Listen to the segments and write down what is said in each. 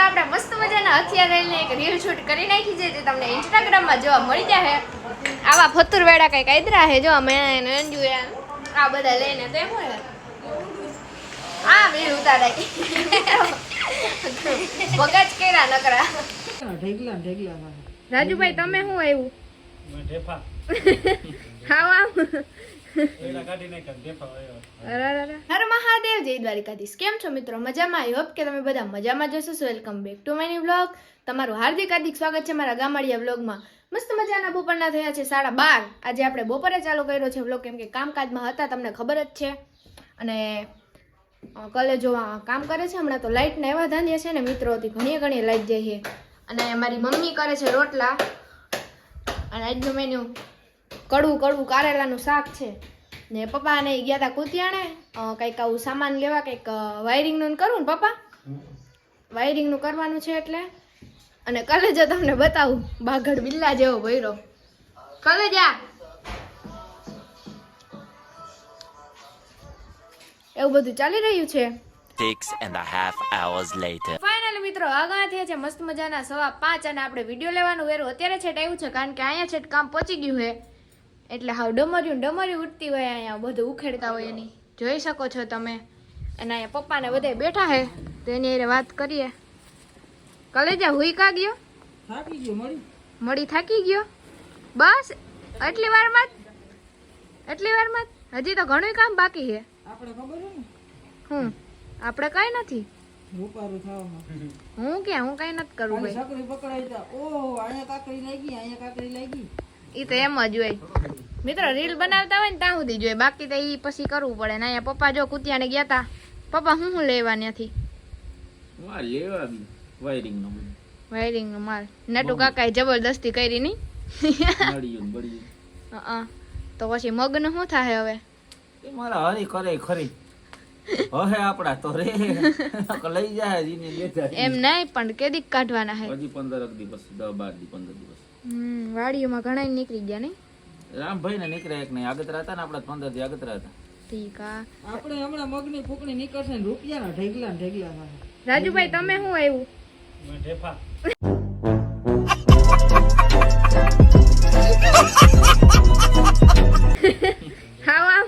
આપણે મસ્ત મજાના હથિયાર લઈને એક રીલ શૂટ કરી નાખી છે જે તમને ઇન્સ્ટાગ્રામમાં જોવા મળી જશે. આવા ફતુર વેડા કઈ કાયદરા છે જો મેં આ બધા લઈને તો એમ હોય આ રીલ ઉતારાય મગજ કેરા નકરા. રાજુભાઈ તમે શું આવ્યું ખાવા હર મહાદેવ, જય દ્વારિકાધીશ. કેમ છો મિત્રો? મજામાં? આઈ હોપ કે તમે બધા મજામાં જશો. Welcome back to my new vlog. તમારું હાર્દિક હાર્દિક સ્વાગત છે મારા ગામડિયા વ્લોગમાં. મસ્ત મજાના બપોરના થયા છે 12:30. આજે આપણે બપોરે ચાલુ કર્યો છે વ્લોગ કેમ કે કામકાજમાં હતા, તમને ખબર જ છે. અને કોલેજો કામ કરે છે હમણાં તો લાઇટના એવા ધાંધિયા છે ને મિત્રો, હતી ઘણી લાઇટ જાય છે. અને મારી મમ્મી કરે છે રોટલા અને આજનું મેન્યુ કડવું કારેલાનું શાક છે. ને પપ્પા ને ગયા હતા કુતિયાણે કંઈક આવું સામાન લેવા, કંઈક વાયરિંગનું કરવું ને પપ્પા વાયરિંગનું કરવાનું છે એટલે. અને કલેજો તમને બતાવું બાઘડ બિલ્લા જેવો ભર્યો કલેજા, એવું બધું ચાલી રહ્યું છે. 6.5 hours later. ફાઇનલી મિત્રો આગળ થયા છે મસ્ત મજાના 5:15 અને આપણે વિડીયો લેવાનું વેરું અત્યારે છે આવ્યું છે કારણ કે અહીંયા છે કામ પહોંચી ગયું છે એટલે હાવ ડમર્યું ઉઠતી હોય અહીંયા બધું ઉખેડતા હોય એની જોઈ શકો છો તમે. અને અહીંયા પપ્પાને બધા બેઠા છે તો એની હારે વાત કરીએ. કલેજા હુઈ કા ગયો? થાકી ગયો મળી થાકી ગયો બસ એટલી વારમાં હજી તો ઘણું કામ બાકી છે. આપણે ખબર છે ને આપણે કઈ નથી રૂપારું થવામાં હું કઈ નથી કરવું ભાઈ. છકરી પકડાઈ તા ઓહો અહીંયા કાકડી લાગી ઈ તો એમ જ હોય મિત્રો, રીલ બનાવતા હોય ને ત્યાં સુધી જોઈએ, બાકી તો ઈ પછી કરવું પડે ને. અહીંયા પપ્પા જો કુતિયાને ગયા તા. પપ્પા હું લેવા ત્યાંથી વાયરિંગ નો માલ નટુ કાકાએ જબરદસ્તી કરી નહીં તો પછી મગનું શું થાય હવે? મારા હરી કરે ખરી હવે આપડા તો રે લઈ જાય એમ નહીં પણ કેદીક કાઢવાના હે? હજી 15 દિવસ 10-12 દિવસ. વાડીઓમાં ઘણા નીકળી ગયા નહીં? રામભાઈ ને નીકળ્યા એક નહીં આગતરા હતા ને આપડા 15 થી આગતરા હતા. ઠીક આ આપણે હમણાં મગની ફૂકણી નીકળશે ને રૂપિયાના ઢેગલા થાય. રાજુભાઈ તમે શું આવ્યું? ખાવા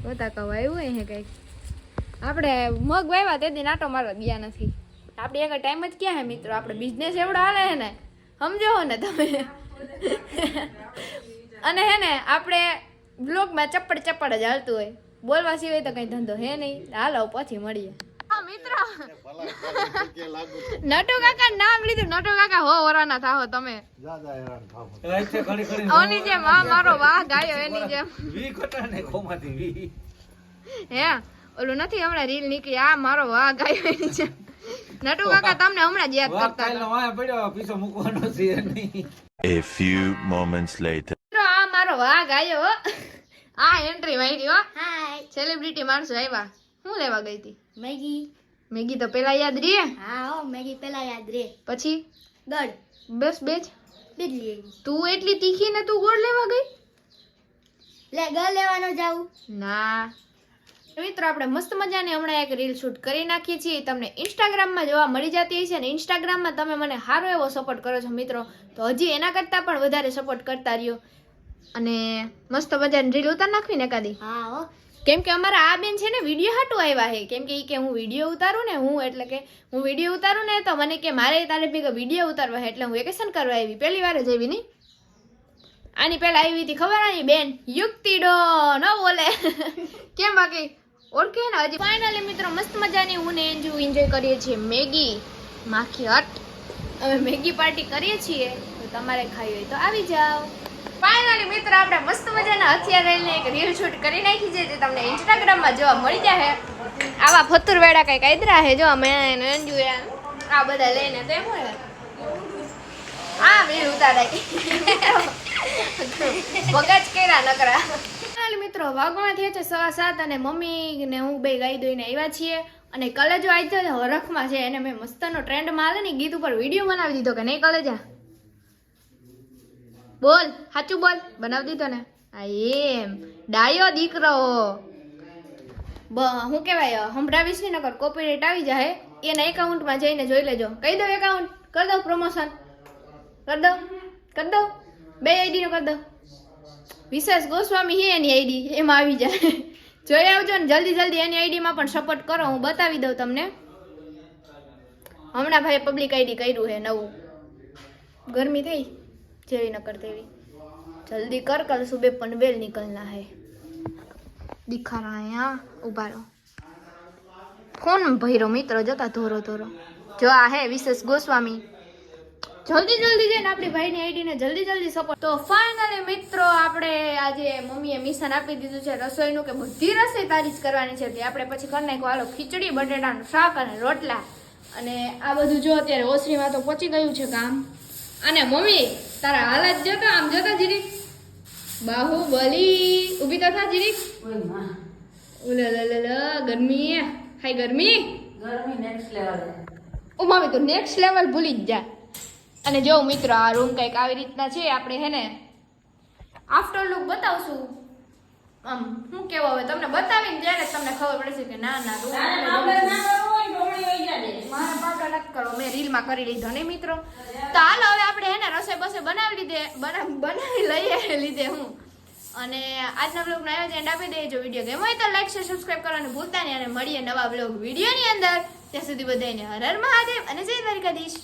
પોતા કવા આવ્યું હે કઈક. આપણે મગ વાવ્યા તે દિન આટો મારવા ગયા નથી. આપણે એક ટાઈમ જ ક્યાં હે મિત્રો, આપણે બિઝનેસ એવડો હાલે હે ને, સમજો હો ને તમે. અને હે ને આપણે બ્લોગમાં ચપ્પડ જ હાલતું હોય, બોલવા સિવાય તો કઈ ધંધો હે નહીં. હાલો પછી મળીએ મિત્રો. નટુ કાકા નામ લીધું, નટુ કાકા હો વરાના થાઓ તમે. ઓની જેમ આ મારો વાહ ગાયો એની જેમ હે ઓલું નથી હમણાં રીલ નીકળી આ મારો વાહ ગાયો એની જેમ. નટુ કાકા તમને હમણાં જ યાદ કરતા A few moments later. આ મારો વાહ ગાયો આ એન્ટ્રી મારી હો. હાય સેલિબ્રિટી માણસો આવ્યા. શું લેવા ગઈ હતી? મેગી તો પેલા યાદ રે. હા હો મેગી પેલા યાદ રે. પછી ગળ બસ બેજ બિજલી તું એટલી તીખી ને તું ગોળ લેવા ગઈ? લે ગળ લેવાનો જાવું ના મિત્રો, આપણે મસ્ત મજાની હમણાં એક રીલ શૂટ કરી નાખીએ છીએ, તમને ઇન્સ્ટાગ્રામમાં જોવા મળી જતી હશે ને. ઇન્સ્ટાગ્રામમાં તમે મને સારો એવો સપોર્ટ કરો છો મિત્રો, તો હજી એના કરતાં પણ વધારે સપોર્ટ કરતા રહ્યો અને મસ્ત મજાની રીલ ઉતાર નાખવી ને એકાદી. હા હો કેમ કે અમારા આ બેન છે ને વિડીયો હાટું આવ્યા છે, કેમ કે ઈ કે હું વિડીયો ઉતારું ને તો મને કે મારે તારે ભેગા વિડીયો ઉતારવા છે એટલે હું વેકેશન કરવા આવી. પહેલી વાર જ આવી નહીં, આની પહેલા આવી હતી ખબર આની બેન યુક્તિડો ન બોલે કેમ બાકી ઓળખે ને હજી. ફાઇનલી મિત્રો મસ્ત મજાની હું ને એન્જોય કરીએ છીએ મેગી માખી હટ. અમે મેગી પાર્ટી કરીએ છીએ, તો તમારે ખાવી હોય તો આવી જાઓ. ફાઇનલી મિત્રો આપણે મસ્ત મજાના હથિયાર લઈને એક રીલ શૂટ કરી નાખી છે જે તમને ઇન્સ્ટાગ્રામમાં જોવા મળી જશે. આવા ફતુર વેડા કઈ કાયદરા છે જો મેં આ બધા લઈને તો એમ હોય આ રીલ ઉતારાય મગજ કેરા નકરા. મિત્રો વાગવા થયા છે 7:15 અને મમ્મી ને હું બે ગાઈ દોઈને આવ્યા છીએ. અને કલેજો આજે હરખમાં છે એને મેં મસ્તનો ટ્રેન્ડમાં હાલે ને ગીત ઉપર વિડીયો બનાવી દીધો કે નહીં કલેજા? બોલ સાચું બોલ, બનાવી દીધો ને? આ એમ ડાયો દીકરો હું કહેવાય સંભળાવીશ નહીં નકર કોપીરાઇટ આવી જાય. એના એકાઉન્ટમાં જઈને જોઈ લેજો. કહી દઉં એકાઉન્ટ કરી દઉં, પ્રમોશન કરી દઉં 2 આઈડી નો કરી દઉં. વિશેષ ગોસ્વામી હે એની આઈડી, એમાં આવી જાય. જોઈ આવજો ને જલ્દી એની આઈડીમાં પણ સપોર્ટ કરો. હું બતાવી દઉં તમને. હમણાં ભાઈ પબ્લિક આઈડી કર્યું હે નવું. ગરમી થઈ જેવી ન કરતી એવી. જલ્દી કર, કલ સુબહ પનવેલ निकलना है. दिखा रहा है यहाँ, उभा रहो. फोन भैरो मित्र जता धोरो जो आ है विशेष गोस्वामी. જલ્દી જઈને આપણી ભાઈની આઈડીને જલ્દી સપોર્ટ. તો ફાઇનલી મિત્રો આપણે આજે મમ્મીએ મિશન આપી દીધું છે રસોઈનું કે બધી રસોઈ તારી જ કરવાની છે. આપણે પછી કરી નાખ્યું હાલો ખીચડી, બટેટાનું શાક અને રોટલા. અને આ બધું જો અત્યારે ઓસરીમાં તો પહોંચી ગયું છે કામ. અને મમ્મી તારા હાલત જોતા, આમ જોતા જીરીક બાહુબલી ઊભી તો થા જીરીક. ઉલા ગરમી, હાય ગરમી નેક્સ્ટ લેવલ. ઓ મમ્મી તો નેક્સ્ટ લેવલ ભૂલી જ જા. અને જો મિત્રો આ રૂમ કંઈક આવી રીતના છે. આપણે હે ને આફ્ટર લુક બતાવશું. આમ શું કેવો હવે તમને બતાવીને ત્યારે તમને ખબર પડશે કે ના મારા પાપડા નથી કરો. મેં રીલમાં કરી લીધો ને મિત્રો. તો હાલો હવે આપણે હે ને રસોઈ બસે બનાવી લઈએ લીધે હું. અને આજના બ્લોગનો આયોજન આપી દઈએ. જો વિડીયો ગમ્યો હોય તો લાઈક શેર સબસ્ક્રાઈબ કરવાનું ભૂલતા નહીં. અને મળીએ નવા બ્લોગ વિડીયોની અંદર. ત્યાં સુધી બધાને હર હર મહાદેવ અને જય દ્વારકાધીશ.